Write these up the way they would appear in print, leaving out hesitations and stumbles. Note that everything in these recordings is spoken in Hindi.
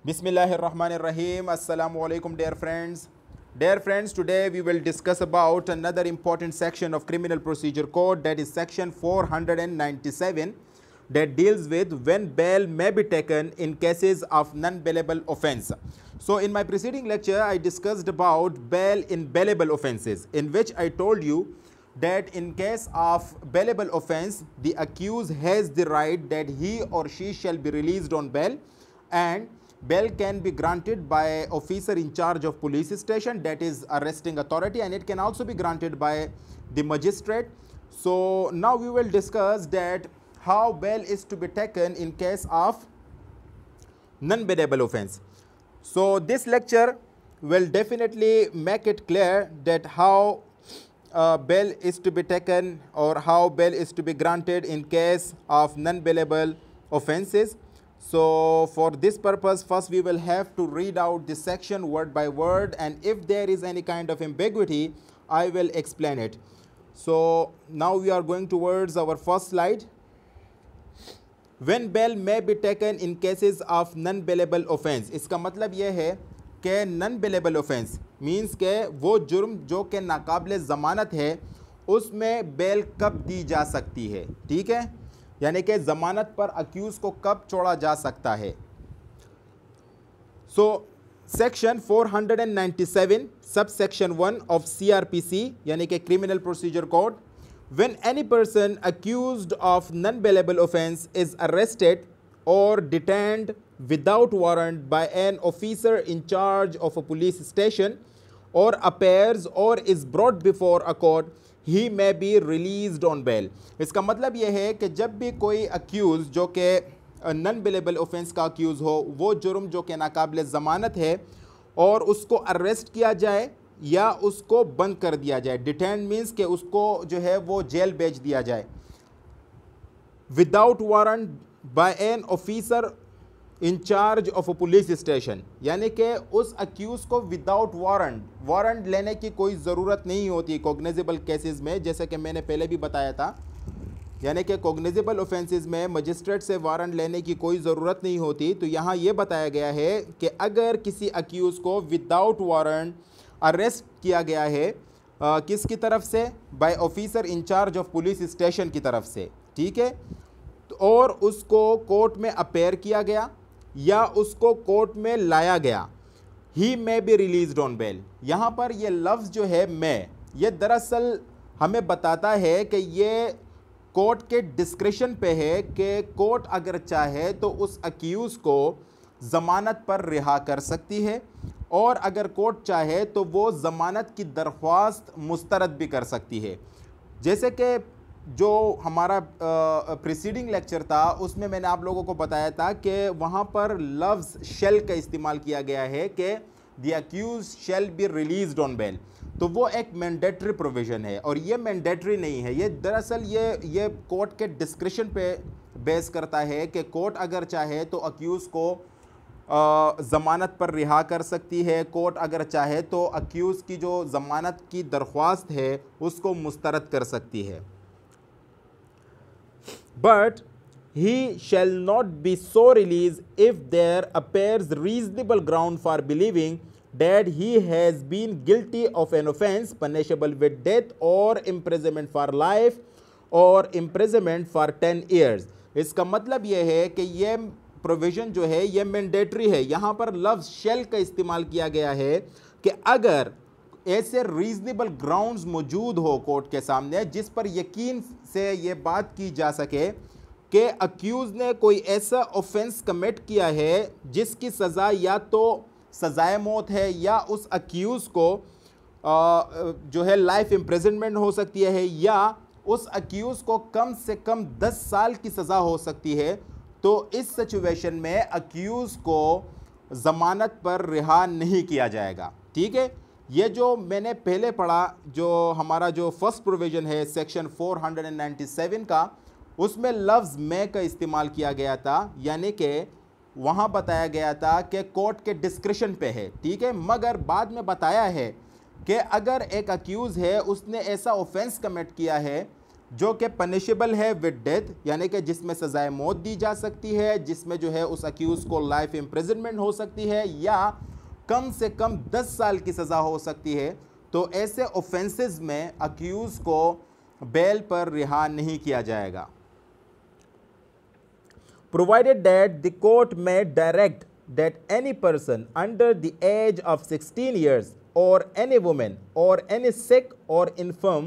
Bismillahirrahmanirrahim. Assalamu alaikum, dear friends. Dear friends, today we will discuss about another important section of Criminal Procedure Code, that is section 497, that deals with when bail may be taken in cases of non-bailable offense. So in my preceding lecture, I discussed about bail in bailable offenses, in which I told you that in case of bailable offense, the accused has the right that he or she shall be released on bail, and bail can be granted by officer in charge of police station, that is arresting authority, and it can also be granted by the magistrate. So now we will discuss that how bail is to be taken in case of non-bailable offense. So this lecture will definitely make it clear that how bail is to be taken or how bail is to be granted in case of non-bailable offenses. So for this purpose, first we will have to read out the section word by word, and if there is any kind of ambiguity, I will explain it. So now we are going towards our first slide. When bail may be taken in cases of non-bailable offense, इसका मतलब यह है कि नन बेलेबल ऑफेंस मीन्स के वो जुर्म जो कि नाकाबिल ज़मानत है उसमें बेल कब दी जा सकती है, ठीक है, यानी कि ज़मानत पर अक्यूज़ को कब छोड़ा जा सकता है. So section 497 sub section 1 of CRPC यानी कि criminal procedure code, when any person accused of non-bailable offense is arrested or detained without warrant by an officer in charge of a police station or appears or is brought before a court, he may be released on bail. इसका मतलब यह है कि जब भी कोई अक्यूज़ जो कि नॉन बेलेबल ऑफेंस का अक्यूज़ हो, वो जुर्म जो कि नाकाबिल ज़मानत है, और उसको अरेस्ट किया जाए या उसको बंद कर दिया जाए, डिटेन मीन्स कि उसको जो है वो जेल भेज दिया जाए, without warrant by an officer in charge of a police station, यानी कि उस अक्यूज़ को विदाउट वारंट लेने की कोई ज़रूरत नहीं होती कॉग्निजेबल केसेस में, जैसे कि मैंने पहले भी बताया था, यानी कि कॉग्निजेबल ऑफेंसेस में मजिस्ट्रेट से वारंट लेने की कोई ज़रूरत नहीं होती. तो यहाँ ये बताया गया है कि अगर किसी अक्यूज़ को विदाउट वारंट अरेस्ट किया गया है किसकी तरफ से, by officer in charge of police station की तरफ से, ठीक है, और उसको कोर्ट में अपेयर किया गया या उसको कोर्ट में लाया गया, he may be released on bail. यहाँ पर ये लफ्ज़ जो है मैं, ये दरअसल हमें बताता है कि ये कोर्ट के डिस्क्रिशन पे है कि कोर्ट अगर चाहे तो उस अक्यूज़ को ज़मानत पर रिहा कर सकती है, और अगर कोर्ट चाहे तो वो ज़मानत की दरख्वास्त मुस्तरद भी कर सकती है. जैसे कि जो हमारा प्रीसीडिंग लेक्चर था उसमें मैंने आप लोगों को बताया था कि वहाँ पर लफ्ज़ शेल का इस्तेमाल किया गया है कि the accuse shall be released on bail. तो वो एक मैंडेटरी प्रोविज़न है, और ये मैंडेटरी नहीं है, ये दरअसल ये कोर्ट के डिस्क्रिशन पे बेस करता है कि कोर्ट अगर चाहे तो अक्यूज़ को ज़मानत पर रिहा कर सकती है, कोर्ट अगर चाहे तो अक्यूज़ की जो ज़मानत की दरख्वास्त है उसको मुस्तरद कर सकती है. But he shall not be so released if there appears reasonable ground for believing that he has been guilty of an offense punishable with death or imprisonment for life or imprisonment for 10 years. इसका मतलब यह है कि ये प्रोविज़न जो है ये मैंडेटरी है. यहाँ पर लफ्ज़ शेल का इस्तेमाल किया गया है कि अगर ऐसे रीजनेबल ग्राउंड्स मौजूद हो कोर्ट के सामने जिस पर यकीन से ये बात की जा सके कि अक्यूज़ ने कोई ऐसा ऑफेंस कमिट किया है जिसकी सज़ा या तो सज़ाए मौत है या उस अक्यूज़ को जो है लाइफ इम्प्रिजनमेंट हो सकती है या उस अक्यूज़ को कम से कम 10 साल की सज़ा हो सकती है, तो इस सिचुएशन में अक्यूज़ को ज़मानत पर रिहा नहीं किया जाएगा. ठीक है, ये जो मैंने पहले पढ़ा, जो हमारा जो फर्स्ट प्रोविज़न है सेक्शन 497 का, उसमें लफ्ज़ में का इस्तेमाल किया गया था, यानी कि वहाँ बताया गया था कि कोर्ट के डिस्क्रिशन पे है. ठीक है, मगर बाद में बताया है कि अगर एक अक्यूज़ है उसने ऐसा ऑफेंस कमिट किया है जो कि पनिशेबल है विद डेथ, यानी कि जिसमें सजाए मौत दी जा सकती है, जिसमें जो है उस अक्यूज को लाइफ इम्प्रिजनमेंट हो सकती है या कम से कम 10 साल की सज़ा हो सकती है, तो ऐसे ऑफेंसेस में अक्यूज को बेल पर रिहा नहीं किया जाएगा। प्रोवाइडेड दैट द कोर्ट में direct that any person under the age of 16 years or any woman or any sick or infirm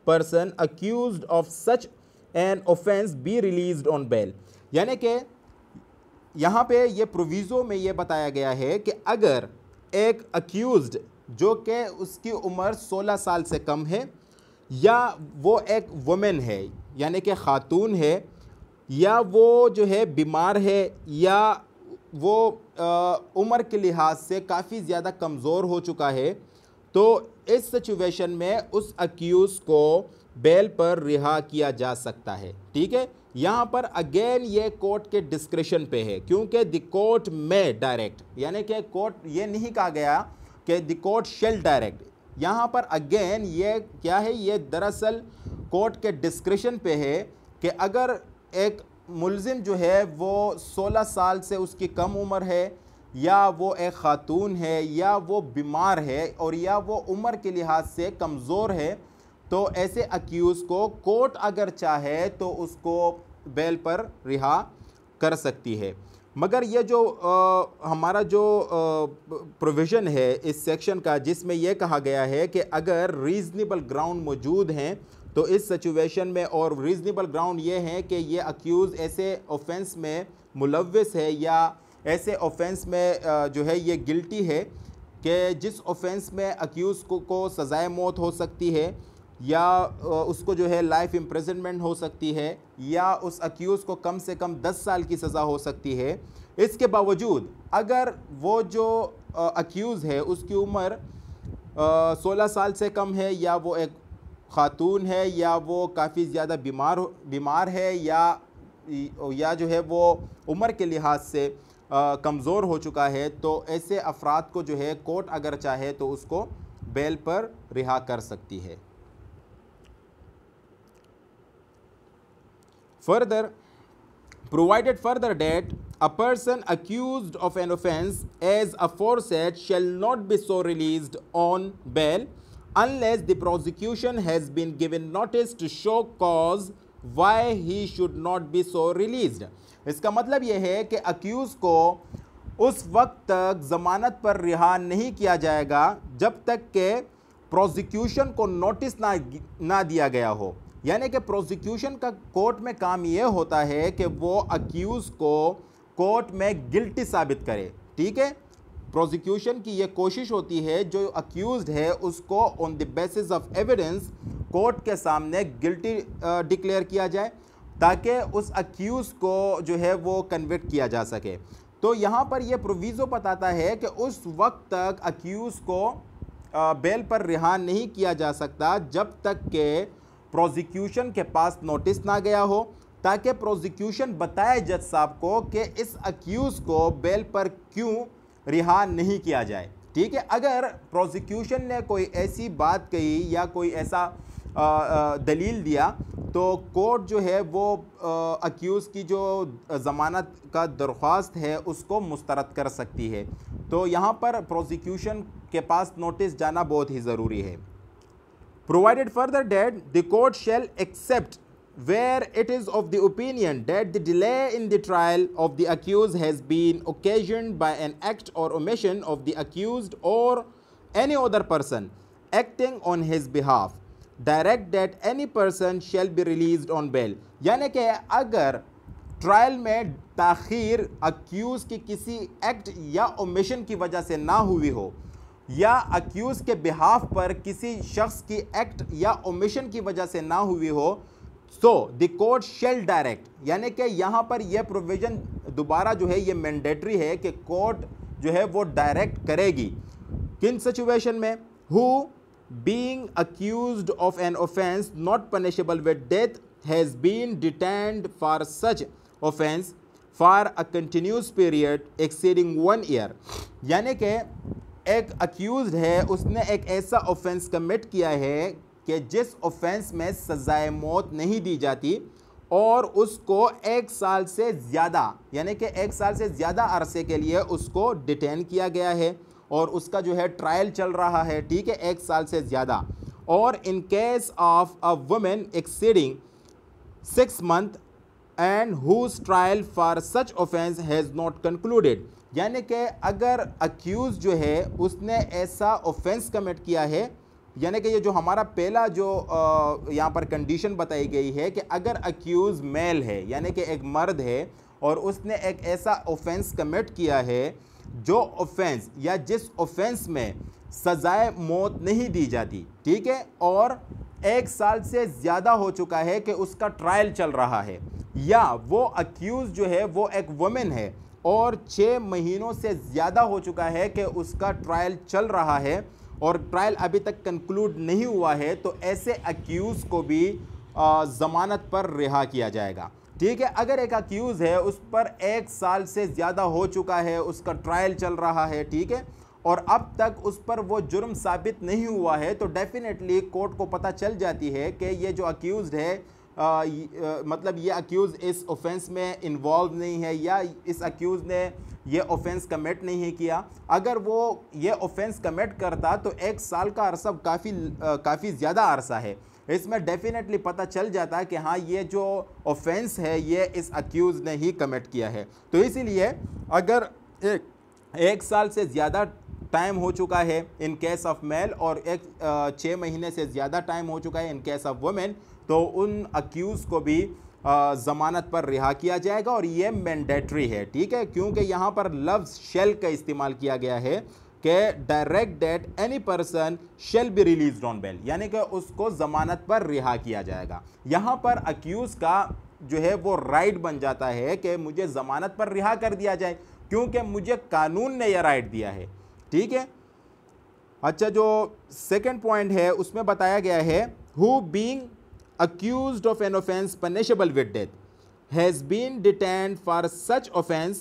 person accused of such an offense be released on bail। यानी कि यहाँ पे ये प्रोविज़ो में ये बताया गया है कि अगर एक अक्यूज्ड जो कि उसकी उम्र 16 साल से कम है या वो एक वुमेन है यानी कि खातून है या वो जो है बीमार है या वो उम्र के लिहाज से काफ़ी ज़्यादा कमज़ोर हो चुका है, तो इस सिचुएशन में उस अक्यूज़ को बेल पर रिहा किया जा सकता है। ठीक है, यहाँ पर अगेन ये कोर्ट के डिस्क्रिशन पे है, क्योंकि द कोर्ट में डायरेक्ट, यानी कि कोर्ट ये नहीं कहा गया कि द कोर्ट शेल डायरेक्ट। यहाँ पर अगेन ये क्या है, ये दरअसल कोर्ट के डिस्क्रिशन पे है कि अगर एक मुलजिम जो है वो 16 साल से उसकी कम उम्र है या वो एक ख़ातून है या वो बीमार है और या वो उम्र के लिहाज से कमज़ोर है, तो ऐसे अक्यूज़ को कोर्ट अगर चाहे तो उसको बेल पर रिहा कर सकती है। मगर ये जो हमारा जो प्रोविज़न है इस सेक्शन का, जिसमें यह कहा गया है कि अगर रीज़नेबल ग्राउंड मौजूद हैं तो इस सिचुएशन में, और रीज़नेबल ग्राउंड ये है कि ये अक्यूज़ ऐसे ऑफेंस में मुलव्विस है या ऐसे ऑफेंस में जो है ये गिल्टी है कि जिस ऑफेंस में अक्यूज़ को सज़ाए मौत हो सकती है या उसको जो है लाइफ इम्प्रिजनमेंट हो सकती है या उस अक्यूज़ को कम से कम 10 साल की सज़ा हो सकती है। इसके बावजूद अगर वो जो अक्यूज़ है उसकी उम्र 16 साल से कम है या वो एक ख़ातून है या वो काफ़ी ज़्यादा बीमार है या जो है वो उम्र के लिहाज से कमज़ोर हो चुका है, तो ऐसे अफराद को जो है कोर्ट अगर चाहे तो उसको बेल पर रिहा कर सकती है। Further provided further that a person accused of an offense as aforesaid shall not be so released on bail unless the prosecution has been given notice to show cause why he should not be so released। इसका मतलब यह है कि अक्यूज को उस वक्त तक ज़मानत पर रिहा नहीं किया जाएगा जब तक कि प्रोसिक्यूशन को नोटिस ना दिया गया हो। यानी कि प्रोसिक्यूशन का कोर्ट में काम यह होता है कि वो अक्यूज को कोर्ट में गिल्टी साबित करे। ठीक है, प्रोसिक्यूशन की ये कोशिश होती है जो अक्यूज्ड है उसको on the basis of evidence court के सामने गिल्टी डिक्लेयर किया जाए ताकि उस अक्यूज को जो है वो कन्विक्ट किया जा सके। तो यहाँ पर यह प्रोविज़ो बताता है कि उस वक्त तक अक्यूज को बेल पर रिहा नहीं किया जा सकता जब तक के प्रोसिक्यूशन के पास नोटिस ना गया हो, ताकि प्रोसिक्यूशन बताए जज साहब को कि इस अक्यूज को बेल पर क्यों रिहा नहीं किया जाए। ठीक है, अगर प्रोसिक्यूशन ने कोई ऐसी बात कही या कोई ऐसा दलील दिया तो कोर्ट जो है वो अक्यूज़ की जो ज़मानत का दरख्वास्त है उसको मुस्तरद कर सकती है। तो यहाँ पर प्रोसिक्यूशन के पास नोटिस जाना बहुत ही ज़रूरी है। Provided further that the court shall accept where it is of the opinion that the delay in the trial of the accused has been occasioned by an act or omission of the accused or any other person acting on his behalf, direct that any person shall be released on bail। यानी कि अगर ट्रायल में ताख़ीर अक्यूज़ की किसी एक्ट या ओमिशन की वजह से ना हुई हो या अक्यूज़ के बिहाफ पर किसी शख्स की एक्ट या ओमिशन की वजह से ना हुई हो, so the court shell direct, यानी कि यहाँ पर यह प्रोविज़न दोबारा जो है ये मैंडेटरी है कि कोर्ट जो है वो डायरेक्ट करेगी। किन सिचुएशन में? Who being accused of an offence not punishable with death has been detained for such offence for a continuous period exceeding 1 year. यानी कि एक अक्यूज्ड है, उसने एक ऐसा ऑफेंस कमिट किया है कि जिस ऑफेंस में सजाए मौत नहीं दी जाती और उसको 1 साल से ज़्यादा, यानी कि 1 साल से ज़्यादा अरसे के लिए उसको डिटेन किया गया है और उसका जो है ट्रायल चल रहा है, ठीक है, 1 साल से ज़्यादा। और in case of a women exceeding 6 months and whose trial for such offence has not concluded, यानी कि अगर अक्यूज़ जो है उसने ऐसा ऑफेंस कमिट किया है, यानी कि ये जो हमारा पहला जो यहाँ पर कंडीशन बताई गई है कि अगर अक्यूज़ मेल है, यानी कि एक मर्द है और उसने एक ऐसा ऑफेंस कमिट किया है जो ऑफेंस या जिस ऑफेंस में सजाए मौत नहीं दी जाती, ठीक है, और 1 साल से ज़्यादा हो चुका है कि उसका ट्रायल चल रहा है, या वो अक्यूज़ जो है वो एक वुमेन है और 6 महीनों से ज़्यादा हो चुका है कि उसका ट्रायल चल रहा है और ट्रायल अभी तक कंक्लूड नहीं हुआ है, तो ऐसे अक्यूज़ को भी ज़मानत पर रिहा किया जाएगा, ठीक है। अगर एक अक्यूज़ है उस पर 1 साल से ज़्यादा हो चुका है, उसका ट्रायल चल रहा है, ठीक है, और अब तक उस पर वो जुर्म साबित नहीं हुआ है, तो डेफिनेटली कोर्ट को पता चल जाती है कि ये जो अक्यूज़्ड है मतलब ये अक्यूज़ इस ऑफेंस में इन्वॉल्व नहीं है या इस अक्यूज़ ने ये ऑफेंस कमिट नहीं किया। अगर वो ये ऑफेंस कमिट करता तो 1 साल का अरसा काफ़ी ज़्यादा अरसा है, इसमें डेफिनेटली पता चल जाता है कि हाँ ये जो ऑफेंस है ये इस अक्यूज़ ने ही कमिट किया है। तो इसीलिए अगर एक साल से ज़्यादा टाइम हो चुका है इन केस ऑफ मेल और 6 महीने से ज़्यादा टाइम हो चुका है इन केस ऑफ वुमेन, तो उन अक्यूज़ को भी ज़मानत पर रिहा किया जाएगा और ये मैंडेटरी है, ठीक है, क्योंकि यहाँ पर लफ्ज़ शेल का इस्तेमाल किया गया है कि directed that any person shall be released on bail, यानी कि उसको ज़मानत पर रिहा किया जाएगा। यहाँ पर अक्यूज़ का जो है वो राइट बन जाता है कि मुझे ज़मानत पर रिहा कर दिया जाए क्योंकि मुझे कानून ने यह राइट दिया है, ठीक है। अच्छा, जो सेकंड पॉइंट है उसमें बताया गया है who being accused of an offense punishable with death has been detained for such offense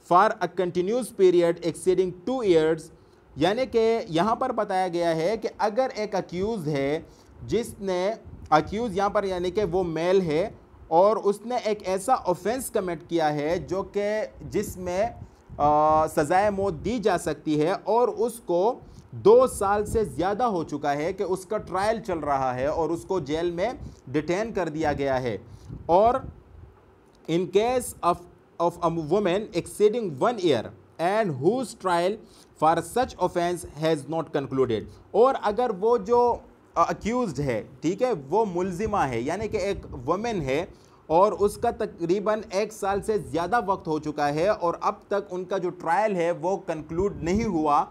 for a continuous period exceeding 2 years, यानी कि यहाँ पर बताया गया है कि अगर एक अक्यूज़ है जिसने अक्यूज़ यहाँ पर यानी कि वो मेल है और उसने एक ऐसा ऑफेंस कमिट किया है जो कि जिसमें सज़ाए मौत दी जा सकती है और उसको 2 साल से ज़्यादा हो चुका है कि उसका ट्रायल चल रहा है और उसको जेल में डिटेन कर दिया गया है, और in case of a women exceeding 1 year and whose trial for such offence has not concluded, और अगर वो जो अक्यूज्ड है, ठीक है, वो मुलजिमा है, यानी कि एक वुमेन है और उसका तकरीबन 1 साल से ज़्यादा वक्त हो चुका है और अब तक उनका जो ट्रायल है वो कंक्लूड नहीं हुआ,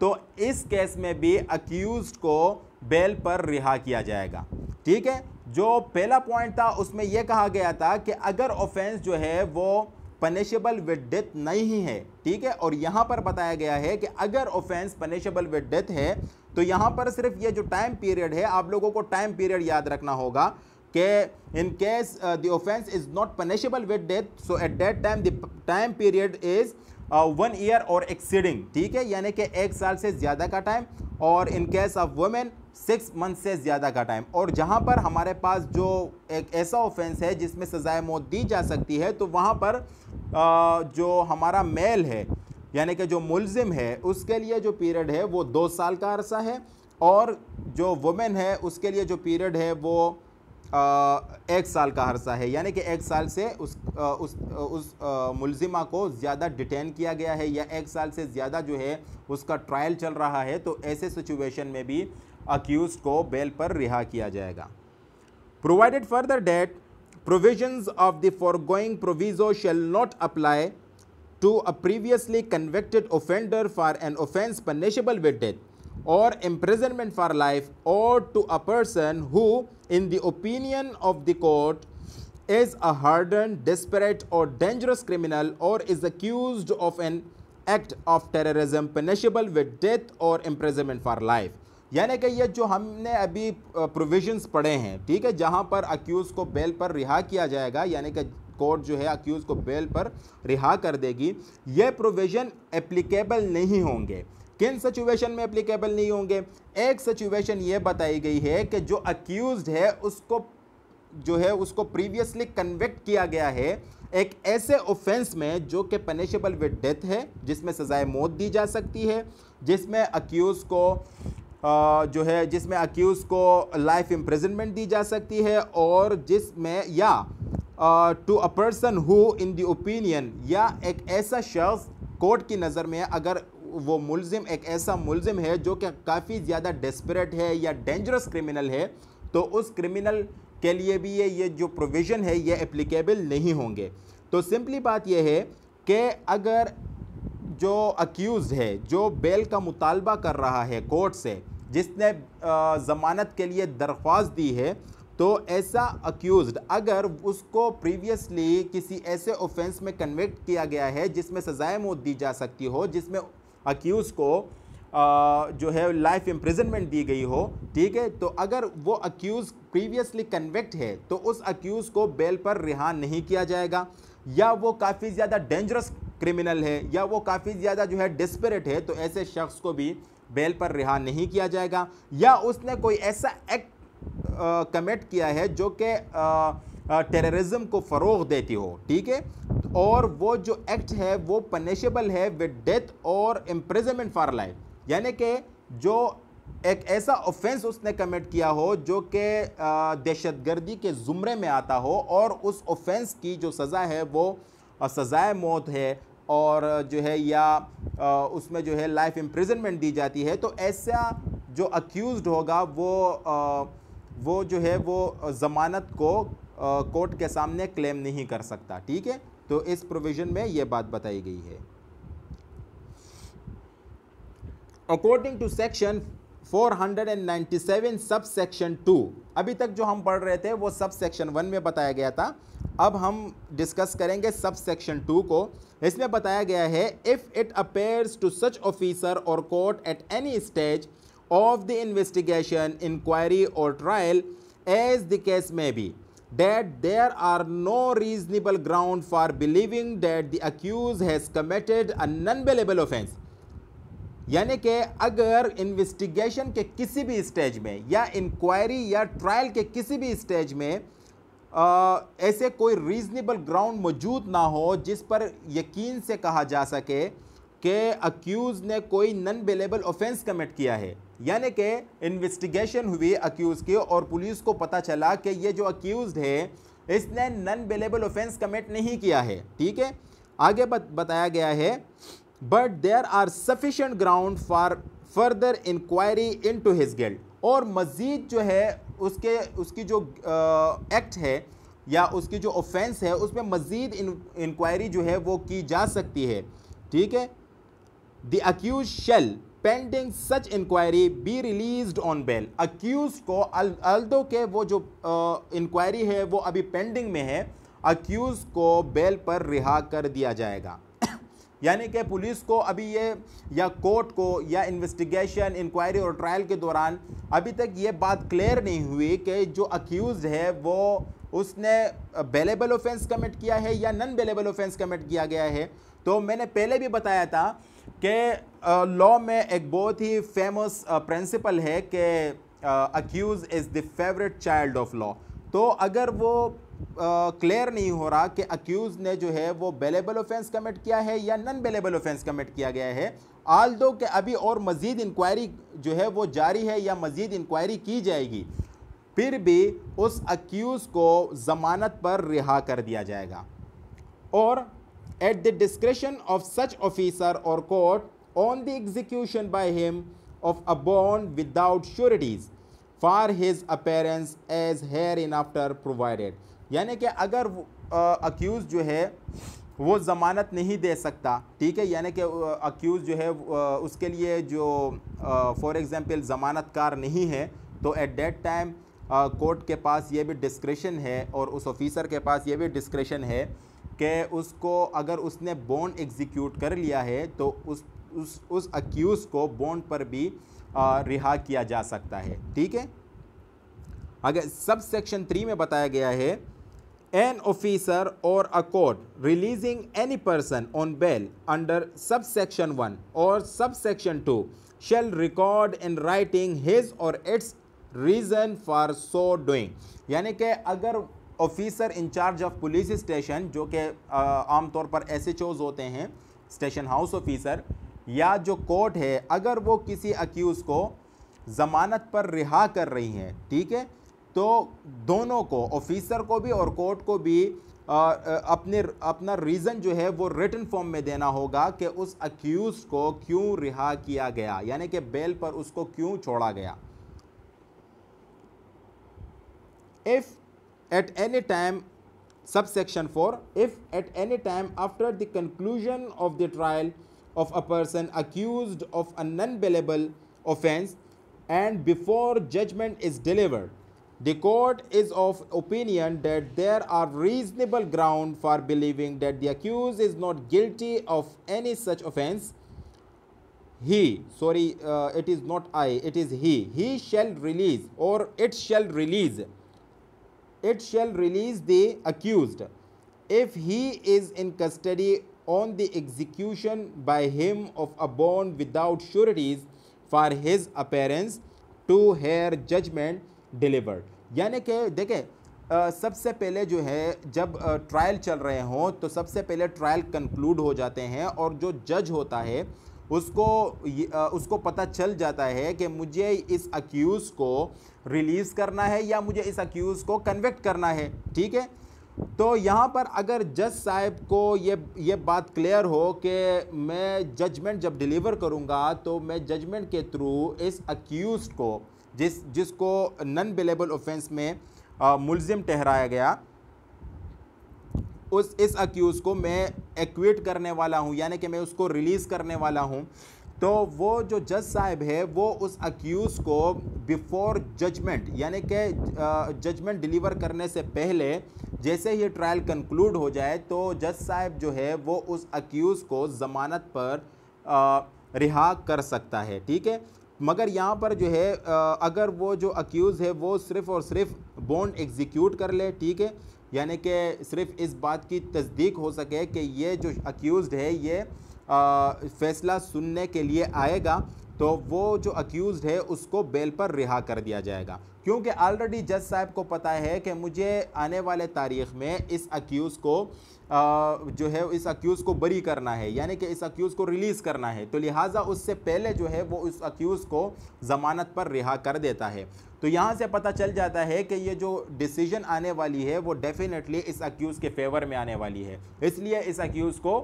तो इस केस में भी अक्यूज्ड को बेल पर रिहा किया जाएगा, ठीक है। जो पहला पॉइंट था उसमें यह कहा गया था कि अगर ऑफेंस जो है वो पनिशेबल विद डेथ नहीं है, ठीक है, और यहाँ पर बताया गया है कि अगर ऑफेंस पनिशेबल विद डेथ है तो यहाँ पर सिर्फ ये जो टाइम पीरियड है, आप लोगों को टाइम पीरियड याद रखना होगा कि in case the offence is not punishable with death, so at that time the time period is 1 year और एक्सीडिंग, ठीक है, यानी कि 1 साल से ज़्यादा का टाइम, और in case of women 6 month से ज़्यादा का टाइम। और जहाँ पर हमारे पास जो एक ऐसा ऑफेंस है जिसमें सज़ाए मौत दी जा सकती है, तो वहाँ पर जो हमारा मेल है यानी कि जो मुलजिम है उसके लिए जो पीरियड है वो 2 साल का अरसा है, और जो वुमेन है उसके लिए जो पीरियड है वो 1 साल का अरसा है, यानी कि 1 साल से उस मुलजिमा को ज़्यादा डिटेन किया गया है या 1 साल से ज़्यादा जो है उसका ट्रायल चल रहा है, तो ऐसे सिचुएशन में भी अक्यूज़ को बेल पर रिहा किया जाएगा। Provided further that provisions of the foregoing proviso shall not apply to a previously convicted offender for an offense punishable with death or imprisonment for life, or to a person who, in the opinion of the court, is a hardened, desperate or dangerous criminal or is accused of an act of terrorism punishable with death or imprisonment for life। यानी कि ये जो हमने अभी प्रोविजंस पढ़े हैं, ठीक है, जहाँ पर अक्यूज़ को बेल पर रिहा किया जाएगा, यानी कि कोर्ट जो है अक्यूज़ को बेल पर रिहा कर देगी, ये प्रोविज़न एप्लीकेबल नहीं होंगे किन सिचुएशन में एप्लीकेबल नहीं होंगे? एक सिचुएशन ये बताई गई है कि जो अक्यूज्ड है उसको प्रीवियसली कन्विक्ट किया गया है एक ऐसे ऑफेंस में जो कि पनिशेबल विद डेथ है, जिसमें सजाए मौत दी जा सकती है, जिसमें अक्यूज को लाइफ इम्प्रिजनमेंट दी जा सकती है, और जिसमें या to a person who in the opinion, या एक ऐसा शख्स कोर्ट की नज़र में अगर वो मुल्जिम एक ऐसा मुल्जिम है जो कि काफ़ी ज़्यादा डेस्परेट है या डेंजरस क्रिमिनल है, तो उस क्रिमिनल के लिए भी ये जो प्रोविज़न है ये एप्लीकेबल नहीं होंगे। तो सिंपली बात यह है कि अगर जो अक्यूज़ है, जो बेल का मुतालबा कर रहा है कोर्ट से, जिसने ज़मानत के लिए दरख्वास्त दी है, तो ऐसा अक्यूज़्ड अगर उसको प्रीवियसली किसी ऐसे ऑफेंस में कन्विक्ट किया गया है जिसमें सजाए मौत दी जा सकती हो, जिसमें अक्यूज़ को जो है लाइफ इम्प्रिजनमेंट दी गई हो, ठीक है, तो अगर वो अक्यूज़ प्रीवियसली कन्विक्ट है तो उस अक्यूज़ को बेल पर रिहा नहीं किया जाएगा, या वो काफ़ी ज़्यादा डेंजरस क्रिमिनल है, या वो काफ़ी ज़्यादा जो है डिस्परेट है, तो ऐसे शख्स को भी बेल पर रिहा नहीं किया जाएगा, या उसने कोई ऐसा एक्ट कमिट किया है जो कि टेररिज्म को फ़रोग़ देती हो, ठीक है, और वो जो एक्ट है वो पनिशेबल है विद डेथ और इम्प्रिजनमेंट फॉर लाइफ, यानी कि जो एक ऐसा ऑफेंस उसने कमिट किया हो जो कि दहशतगर्दी के ज़ुमरे में आता हो, और उस ऑफेंस की जो सज़ा है वो सज़ाए मौत है, और जो है या उसमें जो है लाइफ इम्प्रिजनमेंट दी जाती है, तो ऐसा जो अक्यूज़्ड होगा वो जो है वो ज़मानत को कोर्ट के सामने क्लेम नहीं कर सकता, ठीक है। तो इस प्रोविज़न में ये बात बताई गई है। According to section 497 sub section 2, अभी तक जो हम पढ़ रहे थे वो सब सेक्शन 1 में बताया गया था, अब हम डिस्कस करेंगे सब सेक्शन 2 को। इसमें बताया गया है, if it appears to such officer और court at any stage of the investigation, inquiry or trial, as the case may be, that there are no reasonable ground for believing that the accused has committed a non-bailable offense, यानी कि अगर इन्वेस्टिगेशन के किसी भी स्टेज में या इंक्वायरी या ट्रायल के किसी भी स्टेज में ऐसे कोई रीजनेबल ग्राउंड मौजूद ना हो जिस पर यकीन से कहा जा सके कि अक्यूज़ ने कोई नन बेलेबल ऑफेंस कमिट किया है, यानी कि इन्वेस्टिगेशन हुई अक्यूज़ की और पुलिस को पता चला कि ये जो अक्यूज़ड है इसने नन बेलेबल ऑफेंस कमिट नहीं किया है, ठीक है। आगे बताया गया है, but there are sufficient ground for further inquiry into his guilt, और मज़ीद जो है उसकी जो एक्ट है या उसकी जो ऑफेंस है उसमें मज़ीद इंक्वायरी जो है वो की जा सकती है, ठीक है। The accuse shall pending such inquiry be released on bail, accuse को अल्दो के वो जो इंक्वायरी है वो अभी पेंडिंग में है, अक्यूज को बेल पर रिहा कर दिया जाएगा। यानी कि पुलिस को अभी ये या कोर्ट को या इन्वेस्टिगेशन, इंक्वायरी और ट्रायल के दौरान अभी तक ये बात क्लियर नहीं हुई कि जो अक्यूज है वो उसने बेलेबल ऑफेंस कमिट किया है या नन बेलेबल ऑफेंस कमिट किया गया है। तो मैंने पहले भी बताया था कि लॉ में एक बहुत ही फेमस प्रिंसिपल है कि accused is the favourite child of law. तो अगर वो क्लियर नहीं हो रहा कि अक्यूज ने जो है वो बेलेबल ऑफेंस कमिट किया है या नन बेलेबल ऑफेंस कमिट किया गया है, आल्दो कि अभी और मज़ीद इंक्वायरी जो है वो जारी है या मज़ीद इंक्वायरी की जाएगी, फिर भी उस अक्यूज़ को ज़मानत पर रिहा कर दिया जाएगा। और at the discretion of such officer और court on the execution by him of a bond without sureties for his appearance as hereinafter provided, यानी कि अगर अक्यूज़ जो है वो ज़मानत नहीं दे सकता, ठीक है, यानी कि अक्यूज़ जो है उसके लिए जो फॉर एग्ज़ाम्पल ज़मानतकार नहीं है, तो एट दैट टाइम कोर्ट के पास ये भी डिस्क्रेशन है और उस ऑफिसर के पास ये भी डिस्क्रेशन है कि उसको अगर उसने बॉन्ड एग्जीक्यूट कर लिया है तो उस अक्यूज़ को बॉन्ड पर भी रिहा किया जा सकता है, ठीक है। अगर सब सेक्शन 3 में बताया गया है, An officer or a court releasing any person on bail under subsection 1 or subsection 2 shall record in writing his or its reason for so doing. यानी कि अगर officer in charge of police station, जो कि आमतौर पर SHOs होते हैं, स्टेशन हाउस ऑफिसर, या जो कोर्ट है, अगर वो किसी अक्यूज़ को ज़मानत पर रिहा कर रही हैं, ठीक है, तो दोनों को, ऑफिसर को भी और कोर्ट को भी अपना रीज़न जो है वो रिटन फॉर्म में देना होगा कि उस अक्यूज़ को क्यों रिहा किया गया, यानी कि बेल पर उसको क्यों छोड़ा गया. If at any time, subsection 4, if at any time after the conclusion of the trial of a person accused of a non-bailable offense and before judgment is delivered, the court is of opinion that there are reasonable ground for believing that the accused is not guilty of any such offense, he shall release, or it shall release the accused if he is in custody on the execution by him of a bond without sureties for his appearance to hear judgment delivered. यानी कि देखें, सबसे पहले जो है जब ट्रायल चल रहे हों तो सबसे पहले ट्रायल कंक्लूड हो जाते हैं और जो जज होता है उसको पता चल जाता है कि मुझे इस अक्यूज़ को रिलीज़ करना है या मुझे इस अक्यूज़ को कन्विक्ट करना है, ठीक है. तो यहाँ पर अगर जज साहब को ये बात क्लियर हो कि मैं जजमेंट जब डिलीवर करूँगा तो मैं जजमेंट के थ्रू इस अक्यूज़ को जिसको नॉन बेलेबल ऑफेंस में मुल्ज़िम ठहराया गया, इस अक्यूज़ को मैं एक्विट करने वाला हूँ, यानी कि मैं उसको रिलीज़ करने वाला हूँ. तो वो जो जज साहब है वो उस अक्यूज़ को बिफोर जजमेंट, यानी कि जजमेंट डिलीवर करने से पहले जैसे ही ट्रायल कंक्लूड हो जाए तो जज साहब जो है वो उस अक्यूज़ को ज़मानत पर रिहा कर सकता है, ठीक है. मगर यहाँ पर जो है अगर वो जो अक्यूज़ है वो सिर्फ़ और सिर्फ बॉन्ड एग्जीक्यूट कर ले, ठीक है, यानी कि सिर्फ इस बात की तस्दीक हो सके कि ये जो अक्यूज़ड है ये फ़ैसला सुनने के लिए आएगा, तो वो जो अक्यूज़ड है उसको बेल पर रिहा कर दिया जाएगा. क्योंकि ऑलरेडी जज साहब को पता है कि मुझे आने वाले तारीख़ में इस अक्यूज़ को जो है इस अक्यूज़ को बरी करना है, यानी कि इस अक्यूज़ को रिलीज़ करना है, तो लिहाजा उससे पहले जो है वो उस अक्यूज़ को ज़मानत पर रिहा कर देता है. तो यहाँ से पता चल जाता है कि ये जो डिसीजन आने वाली है वो डेफिनेटली इस अक्यूज़ के फेवर में आने वाली है, इसलिए इस अक्यूज़ को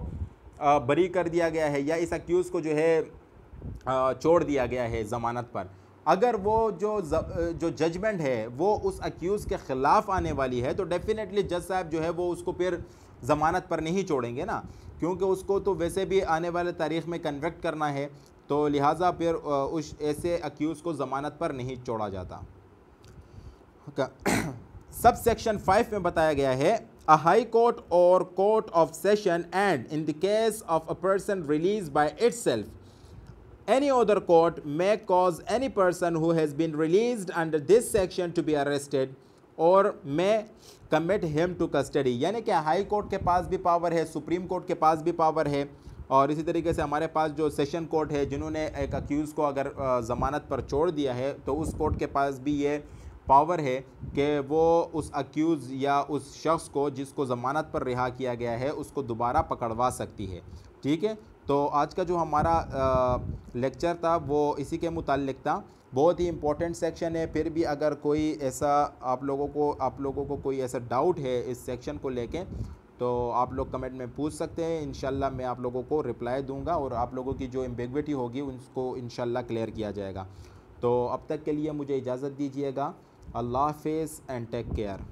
बरी कर दिया गया है या इस अक्यूज़ को जो है छोड़ दिया गया है ज़मानत पर. अगर वो जो जजमेंट है वो उस अक्यूज़ के ख़िलाफ़ आने वाली है तो डेफिनेटली जज साहब जो है वो उसको फिर ज़मानत पर नहीं छोड़ेंगे ना, क्योंकि उसको तो वैसे भी आने वाले तारीख़ में कन्विक्ट करना है, तो लिहाजा फिर उस ऐसे अक्यूज़ को ज़मानत पर नहीं छोड़ा जाता. सब सेक्शन 5 में बताया गया है, अ हाई कोर्ट और court of session and in the case of a person release by itself any other court may cause any person who has been released under this section to be arrested or may commit him to custody. यानी कि हाई कोर्ट के पास भी पावर है, सुप्रीम कोर्ट के पास भी पावर है, और इसी तरीके से हमारे पास जो सेशन कोर्ट है जिन्होंने एक अक्यूज़ को अगर ज़मानत पर छोड़ दिया है तो उस कोर्ट के पास भी ये पावर है कि वो उस अक्यूज़ या उस शख्स को जिसको ज़मानत पर रिहा किया गया है उसको दोबारा पकड़वा सकती है, ठीक है. तो आज का जो हमारा लेक्चर था वो इसी के मुताल्लिक था. बहुत ही इम्पोर्टेंट सेक्शन है. फिर भी अगर कोई ऐसा आप लोगों को कोई ऐसा डाउट है इस सेक्शन को लेके तो आप लोग कमेंट में पूछ सकते हैं. इंशाल्लाह मैं आप लोगों को रिप्लाई दूंगा और आप लोगों की जो एम्बिग्विटी होगी उसको इंशाल्लाह क्लियर किया जाएगा. तो अब तक के लिए मुझे इजाज़त दीजिएगा. अल्लाह हाफ़िज़ एंड टेक केयर.